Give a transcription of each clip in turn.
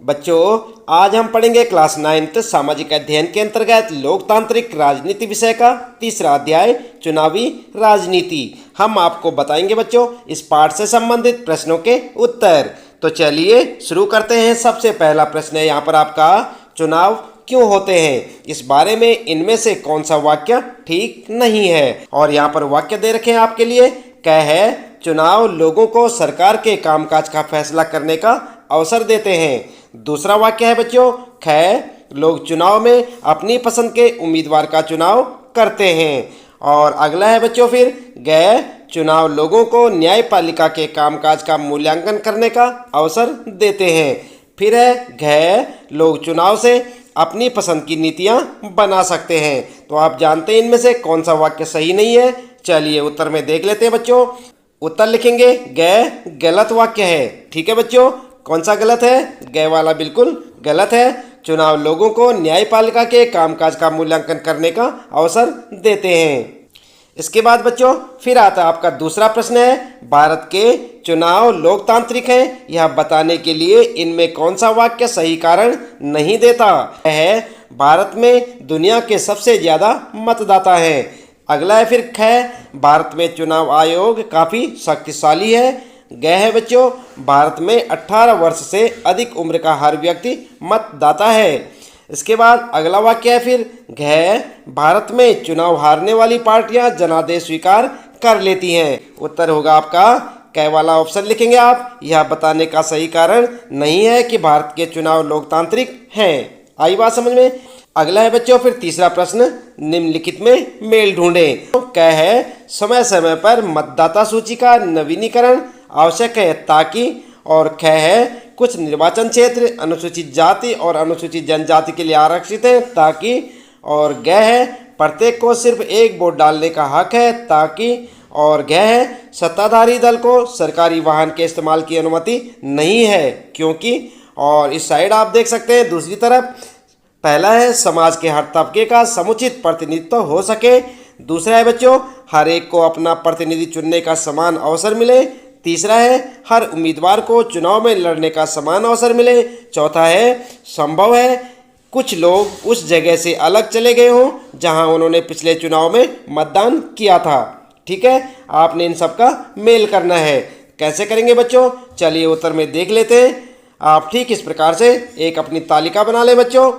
बच्चों, आज हम पढ़ेंगे क्लास 9th सामाजिक अध्ययन के अंतर्गत लोकतांत्रिक राजनीति विषय का तीसरा अध्याय चुनावी राजनीति। हम आपको बताएंगे बच्चों इस पाठ से संबंधित प्रश्नों के उत्तर। तो चलिए शुरू करते हैं। सबसे पहला प्रश्न है यहाँ पर आपका, चुनाव क्यों होते हैं? इस बारे में इनमें से कौन सा वाक्य ठीक नहीं है? और यहाँ पर वाक्य दे रखे हैं आपके लिए। क है, चुनाव लोगों को सरकार के कामकाज का फैसला करने का अवसर देते हैं। दूसरा वाक्य है बच्चों, ख, लोग चुनाव में अपनी पसंद के उम्मीदवार का चुनाव करते हैं। और अगला है बच्चों फिर ग, चुनाव लोगों को न्यायपालिका के कामकाज का मूल्यांकन करने का अवसर देते हैं। फिर है घ, लोग चुनाव से अपनी पसंद की नीतियां बना सकते हैं। तो आप जानते हैं इनमें से कौन सा वाक्य सही नहीं है। चलिए उत्तर में देख लेते हैं बच्चों। उत्तर लिखेंगे ग, गलत वाक्य है। ठीक है बच्चों, कौन सा गलत है? ग वाला बिल्कुल गलत है। चुनाव लोगों को न्यायपालिका के कामकाज का मूल्यांकन करने का अवसर देते हैं। इसके बाद बच्चों फिर आता है आपका दूसरा प्रश्न है, भारत के चुनाव लोकतांत्रिक हैं, यह बताने के लिए इनमें कौन सा वाक्य सही कारण नहीं देता है? भारत में दुनिया के सबसे ज्यादा मतदाता हैं। अगला है फिर ख, भारत में चुनाव आयोग काफी शक्तिशाली है। ग है बच्चों, भारत में 18 वर्ष से अधिक उम्र का हर व्यक्ति मतदाता है। इसके बाद अगला वाक्य है फिर घ, भारत में चुनाव हारने वाली पार्टियां जनादेश स्वीकार कर लेती हैं। उत्तर होगा आपका क वाला ऑप्शन लिखेंगे आप। यह बताने का सही कारण नहीं है कि भारत के चुनाव लोकतांत्रिक हैं। आई बात समझ में? अगला है बच्चों फिर तीसरा प्रश्न, निम्नलिखित में मेल ढूंढें। तो क है, समय समय पर मतदाता सूची का नवीनीकरण आवश्यक है ताकि, और ख है, कुछ निर्वाचन क्षेत्र अनुसूचित जाति और अनुसूचित जनजाति के लिए आरक्षित हैं ताकि, और ग है, प्रत्येक को सिर्फ एक वोट डालने का हक है ताकि, और ग है, सत्ताधारी दल को सरकारी वाहन के इस्तेमाल की अनुमति नहीं है क्योंकि। और इस साइड आप देख सकते हैं दूसरी तरफ, पहला है समाज के हर तबके का समुचित प्रतिनिधित्व हो सके। दूसरा है बच्चों, हर एक को अपना प्रतिनिधि चुनने का समान अवसर मिले। तीसरा है, हर उम्मीदवार को चुनाव में लड़ने का समान अवसर मिले। चौथा है, संभव है कुछ लोग उस जगह से अलग चले गए हों जहां उन्होंने पिछले चुनाव में मतदान किया था। ठीक है, आपने इन सब का मेल करना है। कैसे करेंगे बच्चों? चलिए उत्तर में देख लेते हैं। आप ठीक इस प्रकार से एक अपनी तालिका बना लें बच्चों,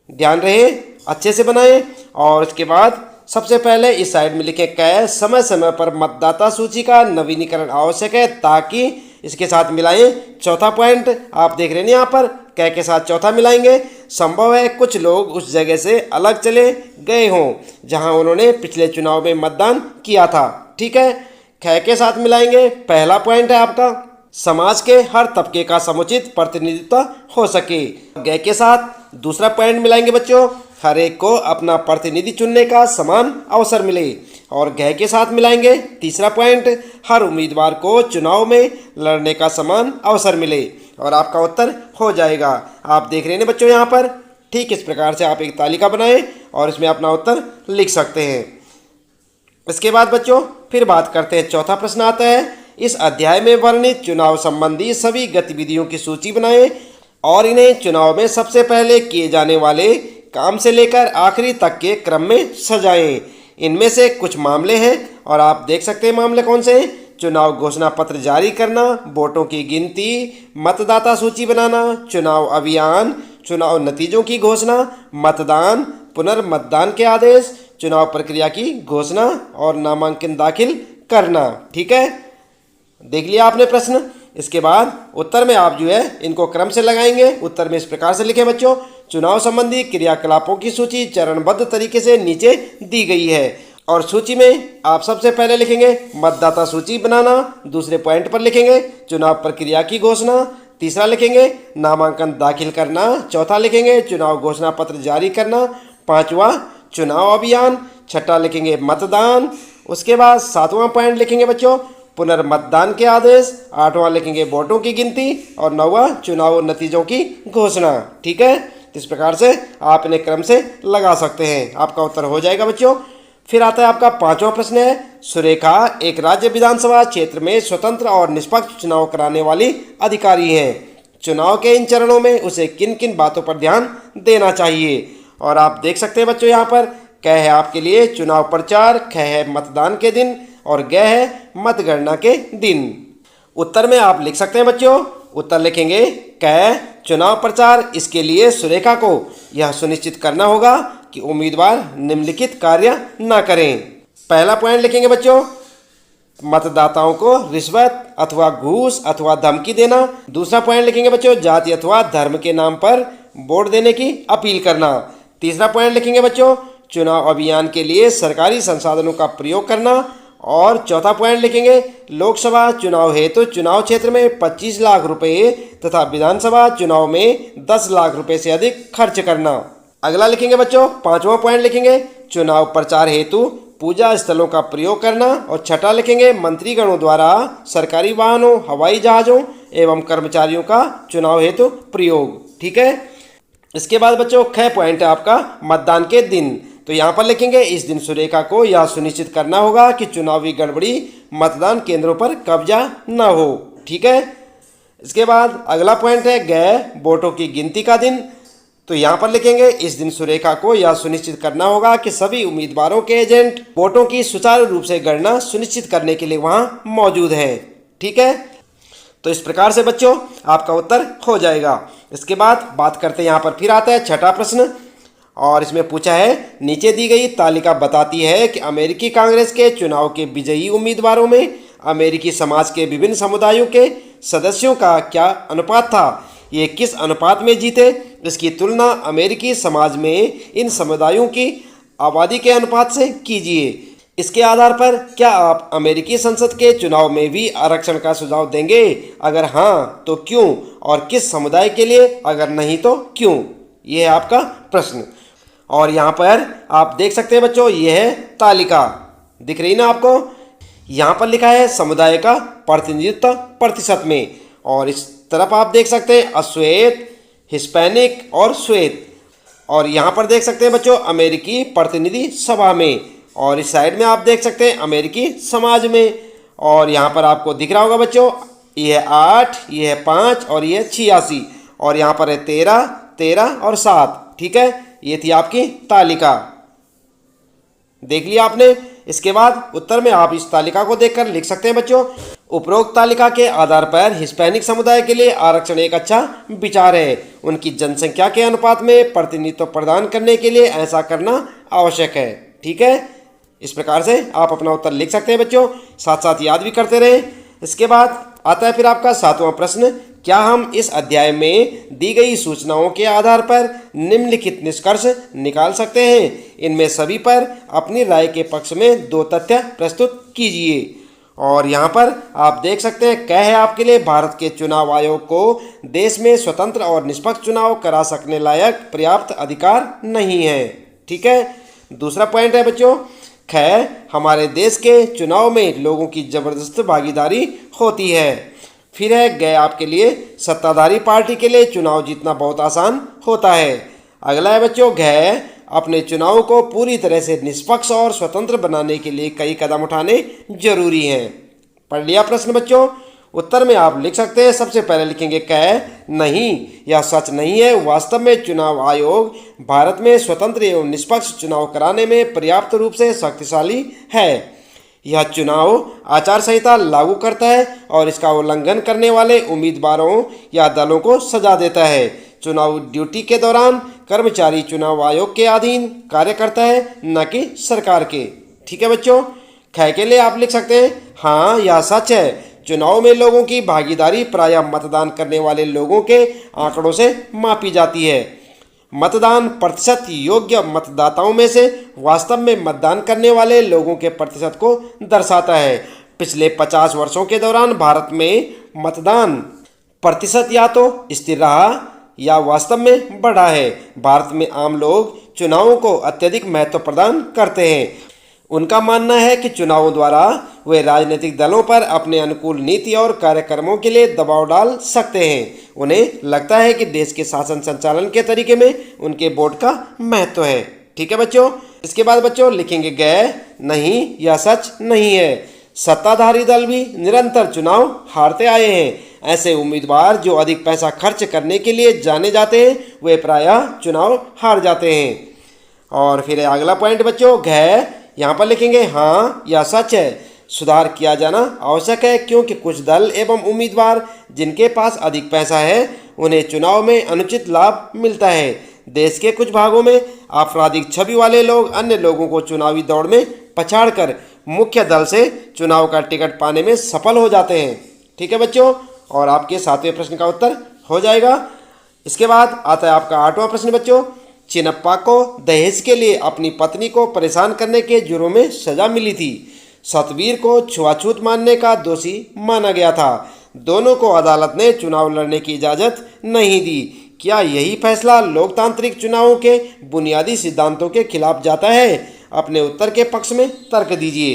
ध्यान रहे अच्छे से बनाएं। और इसके बाद सबसे पहले इस साइड में लिखें क, समय समय पर मतदाता सूची का नवीनीकरण आवश्यक है ताकि, इसके साथ मिलाएं चौथा पॉइंट। आप देख रहे हैं यहाँ पर क के साथ चौथा मिलाएंगे, संभव है कुछ लोग उस जगह से अलग चले गए हों जहां उन्होंने पिछले चुनाव में मतदान किया था। ठीक है, ख के साथ मिलाएंगे पहला पॉइंट है आपका, समाज के हर तबके का समुचित प्रतिनिधित्व हो सके। ग के साथ दूसरा पॉइंट मिलाएंगे बच्चों, हर एक को अपना प्रतिनिधि चुनने का समान अवसर मिले। और घ के साथ मिलाएंगे तीसरा पॉइंट, हर उम्मीदवार को चुनाव में लड़ने का समान अवसर मिले। और आपका उत्तर हो जाएगा। आप देख रहे हैं बच्चों यहाँ पर, ठीक इस प्रकार से आप एक तालिका बनाएं और इसमें अपना उत्तर लिख सकते हैं। इसके बाद बच्चों फिर बात करते हैं, चौथा प्रश्न आता है, इस अध्याय में वर्णित चुनाव संबंधी सभी गतिविधियों की सूची बनाएं और इन्हें चुनाव में सबसे पहले किए जाने वाले काम से लेकर आखिरी तक के क्रम में सजाएं। इनमें से कुछ मामले हैं और आप देख सकते हैं मामले कौन से हैं। चुनाव घोषणा पत्र जारी करना, वोटों की गिनती, मतदाता सूची बनाना, चुनाव अभियान, चुनाव नतीजों की घोषणा, मतदान, पुनर्मतदान के आदेश, चुनाव प्रक्रिया की घोषणा और नामांकन दाखिल करना। ठीक है, देख लिया आपने प्रश्न। इसके बाद उत्तर में आप जो है इनको क्रम से लगाएंगे। उत्तर में इस प्रकार से लिखें बच्चों, चुनाव संबंधी क्रियाकलापों की सूची चरणबद्ध तरीके से नीचे दी गई है। और सूची में आप सबसे पहले लिखेंगे मतदाता सूची बनाना, दूसरे पॉइंट पर लिखेंगे चुनाव प्रक्रिया की घोषणा, तीसरा लिखेंगे नामांकन दाखिल करना, चौथा लिखेंगे चुनाव घोषणा पत्र जारी करना, पांचवा चुनाव अभियान, छठा लिखेंगे मतदान, उसके बाद सातवां पॉइंट लिखेंगे बच्चों पुनर्मतदान के आदेश, आठवां लिखेंगे वोटों की गिनती और नौवां चुनाव नतीजों की घोषणा। ठीक है, इस प्रकार से आप इन्हें क्रम से लगा सकते हैं। आपका उत्तर हो जाएगा बच्चों। फिर आता है आपका पांचवा प्रश्न है, सुरेखा एक राज्य विधानसभा क्षेत्र में स्वतंत्र और निष्पक्ष चुनाव कराने वाली अधिकारी हैं। चुनाव के इन चरणों में उसे किन किन बातों पर ध्यान देना चाहिए। और आप देख सकते हैं बच्चों यहाँ पर क है आपके लिए चुनाव प्रचार, ख है मतदान के दिन और ग है मतगणना के दिन। उत्तर में आप लिख सकते हैं बच्चों, उत्तर लिखेंगे क चुनाव प्रचार। इसके लिए सुरेखा को यह सुनिश्चित करना होगा कि उम्मीदवार निम्नलिखित कार्य न करें। पहला पॉइंट लिखेंगे बच्चों, मतदाताओं को रिश्वत अथवा घूस अथवा धमकी देना। दूसरा पॉइंट लिखेंगे बच्चों, जाति अथवा धर्म के नाम पर वोट देने की अपील करना। तीसरा पॉइंट लिखेंगे बच्चों, चुनाव अभियान के लिए सरकारी संसाधनों का प्रयोग करना। और चौथा पॉइंट लिखेंगे, लोकसभा चुनाव हेतु चुनाव क्षेत्र में 25 लाख रुपए तथा विधानसभा चुनाव में 10 लाख रुपए से अधिक खर्च करना। अगला लिखेंगे बच्चों, पांचवा पॉइंट लिखेंगे, चुनाव प्रचार हेतु पूजा स्थलों का प्रयोग करना। और छठा लिखेंगे, मंत्रीगणों द्वारा सरकारी वाहनों, हवाई जहाज़ों एवं कर्मचारियों का चुनाव हेतु प्रयोग। ठीक है। इसके बाद बच्चों ख पॉइंट है आपका मतदान के दिन। तो यहाँ पर लिखेंगे, इस दिन सुरेखा को यह सुनिश्चित करना होगा कि चुनावी गड़बड़ी मतदान केंद्रों पर कब्जा न हो। ठीक है। इसके बाद अगला पॉइंट है ग वोटों की गिनती का दिन। तो यहाँ पर लिखेंगे, इस दिन सुरेखा को यह सुनिश्चित करना होगा कि सभी उम्मीदवारों के एजेंट वोटों की सुचारू रूप से गणना सुनिश्चित करने के लिए वहाँ मौजूद हैं। ठीक है। तो इस प्रकार से बच्चों आपका उत्तर हो जाएगा। इसके बाद बात करते हैं, यहाँ पर फिर आता है छठा प्रश्न और इसमें पूछा है, नीचे दी गई तालिका बताती है कि अमेरिकी कांग्रेस के चुनाव के विजयी उम्मीदवारों में अमेरिकी समाज के विभिन्न समुदायों के सदस्यों का क्या अनुपात था, ये किस अनुपात में जीते। इसकी तुलना अमेरिकी समाज में इन समुदायों की आबादी के अनुपात से कीजिए। इसके आधार पर क्या आप अमेरिकी संसद के चुनाव में भी आरक्षण का सुझाव देंगे? अगर हाँ तो क्यों, और किस समुदाय के लिए? अगर नहीं तो क्यों? यह है आपका प्रश्न। और यहाँ पर आप देख सकते हैं बच्चों, यह है तालिका, दिख रही ना आपको। यहाँ पर लिखा है समुदाय का प्रतिनिधित्व प्रतिशत में, और इस तरफ आप देख सकते हैं अश्वेत, हिस्पैनिक और श्वेत। और यहाँ पर देख सकते हैं बच्चों अमेरिकी प्रतिनिधि सभा में, और इस साइड में आप देख सकते हैं अमेरिकी समाज में। और यहाँ पर आपको दिख रहा होगा बच्चों, ये है 8, ये है 5 और ये है 86, और यहाँ पर है 13, 13 और 7। ठीक है। ये थी आपकी तालिका, देख लिया आपने। इसके बाद उत्तर में आप इस तालिका को देखकर लिख सकते हैं बच्चों, उपरोक्त तालिका के आधार पर हिस्पैनिक समुदाय के लिए आरक्षण एक अच्छा विचार है। उनकी जनसंख्या के अनुपात में प्रतिनिधित्व प्रदान करने के लिए ऐसा करना आवश्यक है। ठीक है। इस प्रकार से आप अपना उत्तर लिख सकते हैं बच्चों, साथ साथ याद भी करते रहें। इसके बाद आता है फिर आपका सातवां प्रश्न, क्या हम इस अध्याय में दी गई सूचनाओं के आधार पर निम्नलिखित निष्कर्ष निकाल सकते हैं? इनमें सभी पर अपनी राय के पक्ष में 2 तथ्य प्रस्तुत कीजिए। और यहाँ पर आप देख सकते हैं, क्या है आपके लिए, भारत के चुनाव आयोग को देश में स्वतंत्र और निष्पक्ष चुनाव करा सकने लायक पर्याप्त अधिकार नहीं है। ठीक है। दूसरा पॉइंट है बच्चों, ख हमारे देश के चुनाव में लोगों की जबरदस्त भागीदारी होती है। फिर है ग आपके लिए, सत्ताधारी पार्टी के लिए चुनाव जीतना बहुत आसान होता है। अगला है बच्चों घ अपने चुनाव को पूरी तरह से निष्पक्ष और स्वतंत्र बनाने के लिए कई कदम उठाने जरूरी हैं। पढ़ लिया प्रश्न बच्चों। उत्तर में आप लिख सकते हैं, सबसे पहले लिखेंगे क नहीं, यह सच नहीं है। वास्तव में चुनाव आयोग भारत में स्वतंत्र एवं निष्पक्ष चुनाव कराने में पर्याप्त रूप से शक्तिशाली है। यह चुनाव आचार संहिता लागू करता है और इसका उल्लंघन करने वाले उम्मीदवारों या दलों को सजा देता है। चुनाव ड्यूटी के दौरान कर्मचारी चुनाव आयोग के अधीन कार्य करता है, न कि सरकार के। ठीक है बच्चों। ख के लिए आप लिख सकते हैं, हाँ यह सच है। चुनाव में लोगों की भागीदारी प्रायः मतदान करने वाले लोगों के आंकड़ों से मापी जाती है। मतदान प्रतिशत योग्य मतदाताओं में से वास्तव में मतदान करने वाले लोगों के प्रतिशत को दर्शाता है। पिछले 50 वर्षों के दौरान भारत में मतदान प्रतिशत या तो स्थिर रहा या वास्तव में बढ़ा है। भारत में आम लोग चुनावों को अत्यधिक महत्व प्रदान करते हैं। उनका मानना है कि चुनावों द्वारा वे राजनीतिक दलों पर अपने अनुकूल नीति और कार्यक्रमों के लिए दबाव डाल सकते हैं। उन्हें लगता है कि देश के शासन संचालन के तरीके में उनके वोट का महत्व है। ठीक है बच्चों। इसके बाद बच्चों लिखेंगे ग नहीं, यह सच नहीं है। सत्ताधारी दल भी निरंतर चुनाव हारते आए हैं। ऐसे उम्मीदवार जो अधिक पैसा खर्च करने के लिए जाने जाते हैं वे प्रायः चुनाव हार जाते हैं। और फिर अगला पॉइंट बच्चों घ, यहाँ पर लिखेंगे हाँ या सच है। सुधार किया जाना आवश्यक है क्योंकि कुछ दल एवं उम्मीदवार जिनके पास अधिक पैसा है उन्हें चुनाव में अनुचित लाभ मिलता है। देश के कुछ भागों में आपराधिक छवि वाले लोग अन्य लोगों को चुनावी दौड़ में पछाड़कर मुख्य दल से चुनाव का टिकट पाने में सफल हो जाते हैं। ठीक है बच्चों, और आपके 7वें प्रश्न का उत्तर हो जाएगा। इसके बाद आता है आपका 8वां प्रश्न बच्चों। चिनप्पा को दहेज के लिए अपनी पत्नी को परेशान करने के जुर्म में सजा मिली थी। सतवीर को छुआछूत मानने का दोषी माना गया था। दोनों को अदालत ने चुनाव लड़ने की इजाज़त नहीं दी। क्या यही फैसला लोकतांत्रिक चुनावों के बुनियादी सिद्धांतों के खिलाफ जाता है? अपने उत्तर के पक्ष में तर्क दीजिए।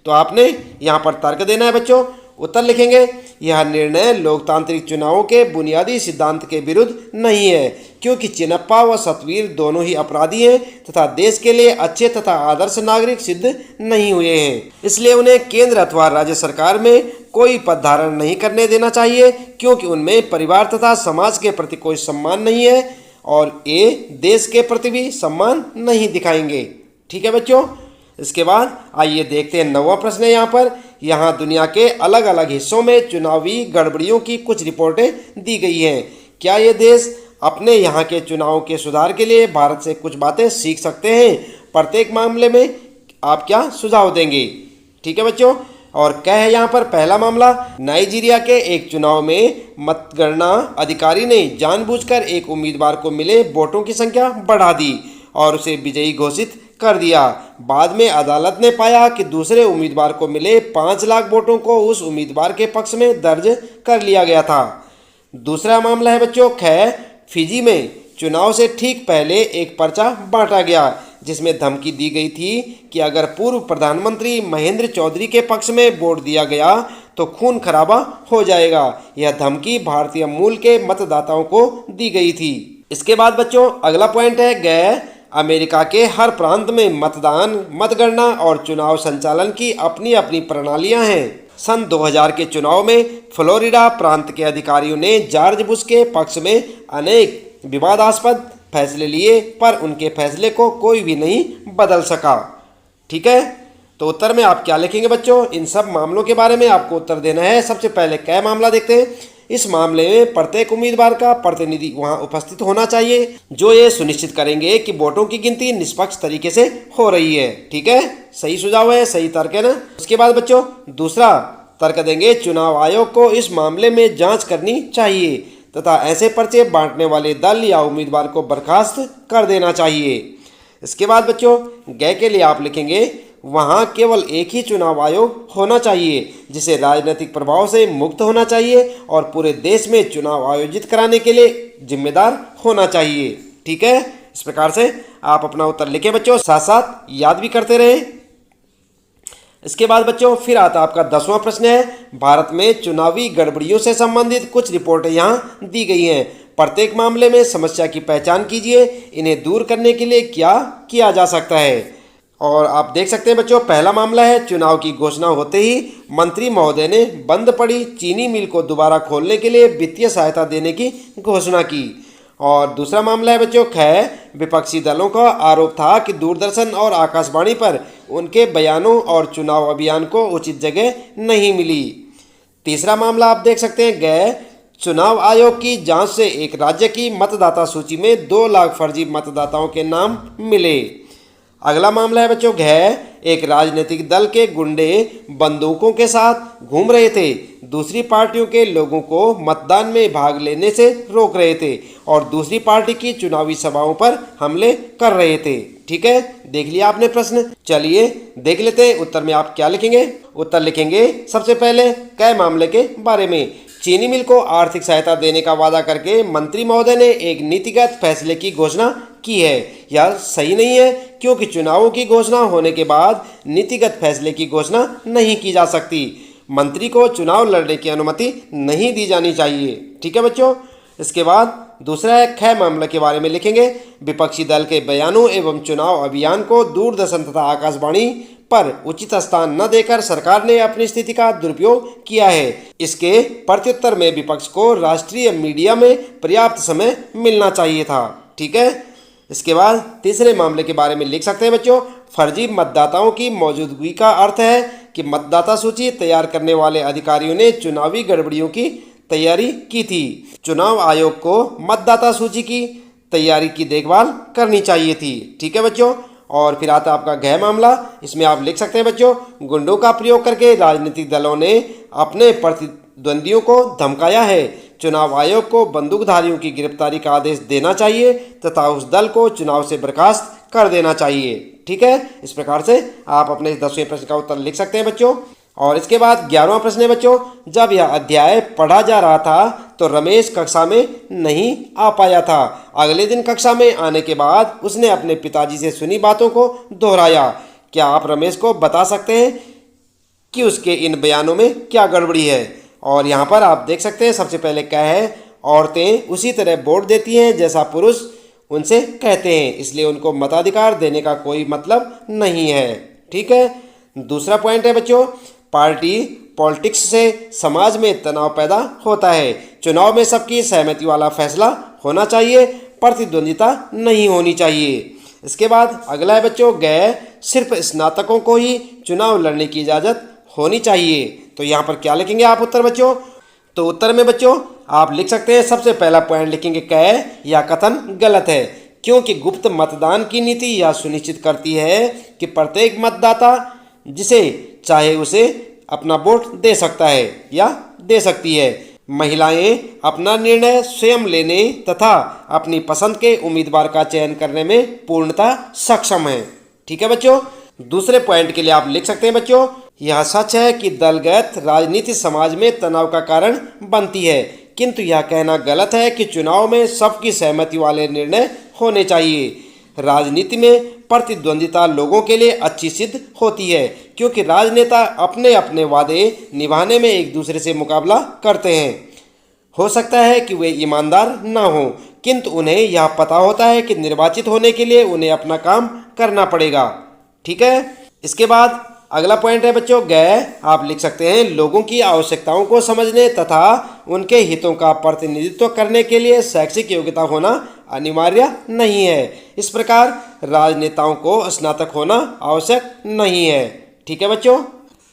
तो आपने यहाँ पर तर्क देना है बच्चों। उत्तर लिखेंगे यह निर्णय लोकतांत्रिक चुनावों के बुनियादी सिद्धांत के विरुद्ध नहीं है क्योंकि चिनप्पा व सतवीर दोनों ही अपराधी हैं तथा देश के लिए अच्छे तथा आदर्श नागरिक सिद्ध नहीं हुए हैं। इसलिए उन्हें केंद्र अथवा राज्य सरकार में कोई पद धारण नहीं करने देना चाहिए क्योंकि उनमें परिवार तथा समाज के प्रति कोई सम्मान नहीं है और ये देश के प्रति भी सम्मान नहीं दिखाएंगे। ठीक है बच्चों, इसके बाद आइए देखते हैं 9वां प्रश्न है। यहाँ दुनिया के अलग अलग हिस्सों में चुनावी गड़बड़ियों की कुछ रिपोर्टें दी गई हैं। क्या ये देश अपने यहाँ के चुनाव के सुधार के लिए भारत से कुछ बातें सीख सकते हैं? प्रत्येक मामले में आप क्या सुझाव देंगे? ठीक है बच्चों, और क्या है यहाँ पर पहला मामला। नाइजीरिया के एक चुनाव में मतगणना अधिकारी ने जानबूझकर एक उम्मीदवार को मिले वोटों की संख्या बढ़ा दी और उसे विजयी घोषित कर दिया। बाद में अदालत ने पाया कि दूसरे उम्मीदवार को मिले 5 लाख वोटों को उस उम्मीदवार के पक्ष में दर्ज कर लिया गया था। दूसरा मामला है बच्चों ख, फिजी में चुनाव से ठीक पहले एक पर्चा बांटा गया जिसमें धमकी दी गई थी कि अगर पूर्व प्रधानमंत्री महेंद्र चौधरी के पक्ष में वोट दिया गया तो खून खराबा हो जाएगा। यह धमकी भारतीय मूल के मतदाताओं को दी गई थी। इसके बाद बच्चों अगला पॉइंट है ग, अमेरिका के हर प्रांत में मतदान, मतगणना और चुनाव संचालन की अपनी अपनी प्रणालियां हैं। सन 2000 के चुनाव में फ्लोरिडा प्रांत के अधिकारियों ने जॉर्ज बुश के पक्ष में अनेक विवादास्पद फैसले लिए पर उनके फैसले को कोई भी नहीं बदल सका। ठीक है, तो उत्तर में आप क्या लिखेंगे बच्चों? इन सब मामलों के बारे में आपको उत्तर देना है। सबसे पहले क्या मामला देखते हैं। इस मामले में प्रत्येक उम्मीदवार का प्रतिनिधि वहां उपस्थित होना चाहिए जो ये सुनिश्चित करेंगे कि वोटों की गिनती निष्पक्ष तरीके से हो रही है। ठीक है, सही सुझाव है, सही तर्क है ना। उसके बाद बच्चों दूसरा तर्क देंगे, चुनाव आयोग को इस मामले में जांच करनी चाहिए तथा ऐसे पर्चे बांटने वाले दल या उम्मीदवार को बर्खास्त कर देना चाहिए। इसके बाद बच्चों ग के लिए आप लिखेंगे, वहाँ केवल एक ही चुनाव आयोग होना चाहिए जिसे राजनीतिक प्रभाव से मुक्त होना चाहिए और पूरे देश में चुनाव आयोजित कराने के लिए जिम्मेदार होना चाहिए। ठीक है, इस प्रकार से आप अपना उत्तर लिखें बच्चों, साथ साथ याद भी करते रहें। इसके बाद बच्चों फिर आता आपका 10वां प्रश्न है, भारत में चुनावी गड़बड़ियों से संबंधित कुछ रिपोर्टें यहाँ दी गई हैं। प्रत्येक मामले में समस्या की पहचान कीजिए, इन्हें दूर करने के लिए क्या किया जा सकता है। और आप देख सकते हैं बच्चों पहला मामला है, चुनाव की घोषणा होते ही मंत्री महोदय ने बंद पड़ी चीनी मिल को दोबारा खोलने के लिए वित्तीय सहायता देने की घोषणा की। और दूसरा मामला है बच्चों ख, विपक्षी दलों का आरोप था कि दूरदर्शन और आकाशवाणी पर उनके बयानों और चुनाव अभियान को उचित जगह नहीं मिली। तीसरा मामला आप देख सकते हैं ग, चुनाव आयोग की जांच से एक राज्य की मतदाता सूची में 2 लाख फर्जी मतदाताओं के नाम मिले। अगला मामला है बच्चों घ, एक राजनीतिक दल के गुंडे बंदूकों के साथ घूम रहे थे, दूसरी पार्टियों के लोगों को मतदान में भाग लेने से रोक रहे थे और दूसरी पार्टी की चुनावी सभाओं पर हमले कर रहे थे। ठीक है, देख लिया आपने प्रश्न। चलिए देख लेते हैं उत्तर में आप क्या लिखेंगे। उत्तर लिखेंगे सबसे पहले क मामले के बारे में, चीनी मिल को आर्थिक सहायता देने का वादा करके मंत्री महोदय ने एक नीतिगत फैसले की घोषणा की है। यह सही नहीं है क्योंकि चुनावों की घोषणा होने के बाद नीतिगत फैसले की घोषणा नहीं की जा सकती। मंत्री को चुनाव लड़ने की अनुमति नहीं दी जानी चाहिए। ठीक है बच्चों, इसके बाद दूसरा है ख मामले के बारे में लिखेंगे, विपक्षी दल के बयानों एवं चुनाव अभियान को दूरदर्शन तथा आकाशवाणी पर उचित स्थान न देकर सरकार ने अपनी स्थिति का दुरुपयोग किया है। इसके प्रत्युत्तर में विपक्ष को राष्ट्रीय मीडिया में पर्याप्त समय मिलना चाहिए था। ठीक है। इसके बाद तीसरे मामले के बारे में लिख सकते हैं बच्चों, फर्जी मतदाताओं की मौजूदगी का अर्थ है कि मतदाता सूची तैयार करने वाले अधिकारियों ने चुनावी गड़बड़ियों की तैयारी की थी। चुनाव आयोग को मतदाता सूची की तैयारी की देखभाल करनी चाहिए थी। ठीक है बच्चों। और फिर आता है आपका गृह मामला। इसमें आप लिख सकते हैं बच्चों, गुंडों का प्रयोग करके राजनीतिक दलों ने अपने प्रतिद्वंदियों को धमकाया है। चुनाव आयोग को बंदूकधारियों की गिरफ्तारी का आदेश देना चाहिए तथा उस दल को चुनाव से बर्खास्त कर देना चाहिए। ठीक है। इस प्रकार से आप अपने 10वें प्रश्न का उत्तर लिख सकते हैं बच्चों। और इसके बाद 11वां प्रश्न है बच्चों, जब यह अध्याय पढ़ा जा रहा था तो रमेश कक्षा में नहीं आ पाया था। अगले दिन कक्षा में आने के बाद उसने अपने पिताजी से सुनी बातों को दोहराया। क्या आप रमेश को बता सकते हैं कि उसके इन बयानों में क्या गड़बड़ी है? और यहाँ पर आप देख सकते हैं, सबसे पहले क्या है, औरतें उसी तरह वोट देती हैं जैसा पुरुष उनसे कहते हैं, इसलिए उनको मताधिकार देने का कोई मतलब नहीं है। ठीक है। दूसरा पॉइंट है बच्चों, पार्टी पॉलिटिक्स से समाज में तनाव पैदा होता है। चुनाव में सबकी सहमति वाला फैसला होना चाहिए, प्रतिद्वंदिता नहीं होनी चाहिए। इसके बाद अगला है बच्चों, सिर्फ स्नातकों को ही चुनाव लड़ने की इजाज़त होनी चाहिए। तो यहाँ पर क्या लिखेंगे आप उत्तर बच्चों? तो उत्तर में बच्चों आप लिख सकते हैं, सबसे पहला पॉइंट लिखेंगे यह कथन गलत है, क्योंकि गुप्त मतदान की नीति यह सुनिश्चित करती है कि प्रत्येक मतदाता जिसे चाहे उसे अपना वोट दे सकता है या दे सकती है। महिलाएं अपना निर्णय स्वयं लेने तथा अपनी पसंद के उम्मीदवार का चयन करने में पूर्णतः सक्षम हैं। ठीक है बच्चों। दूसरे पॉइंट के लिए आप लिख सकते हैं बच्चों, यह सच है कि दलगत राजनीति समाज में तनाव का कारण बनती है, किंतु यह कहना गलत है कि चुनाव में सबकी सहमति वाले निर्णय होने चाहिए। राजनीति में प्रतिद्वंदिता लोगों के लिए अच्छी सिद्ध होती है, क्योंकि राजनेता अपने अपने वादे निभाने में एक दूसरे से मुकाबला करते हैं। हो सकता है कि वे ईमानदार ना हों, किंतु उन्हें यह पता होता है कि निर्वाचित होने के लिए उन्हें अपना काम करना पड़ेगा। ठीक है। इसके बाद अगला पॉइंट है बच्चों, आप लिख सकते हैं, लोगों की आवश्यकताओं को समझने तथा उनके हितों का प्रतिनिधित्व करने के लिए शैक्षिक योग्यता होना अनिवार्य नहीं है। इस प्रकार राजनेताओं को स्नातक होना आवश्यक नहीं है। ठीक है बच्चों।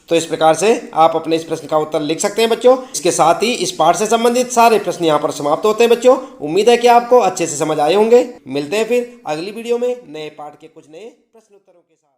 तो इस प्रकार से आप अपने इस प्रश्न का उत्तर लिख सकते हैं बच्चों। इसके साथ ही इस पाठ से संबंधित सारे प्रश्न यहाँ पर समाप्त होते हैं बच्चों। उम्मीद है कि आपको अच्छे से समझ आए होंगे। मिलते हैं फिर अगली वीडियो में नए पाठ के कुछ नए प्रश्न उत्तरों के साथ।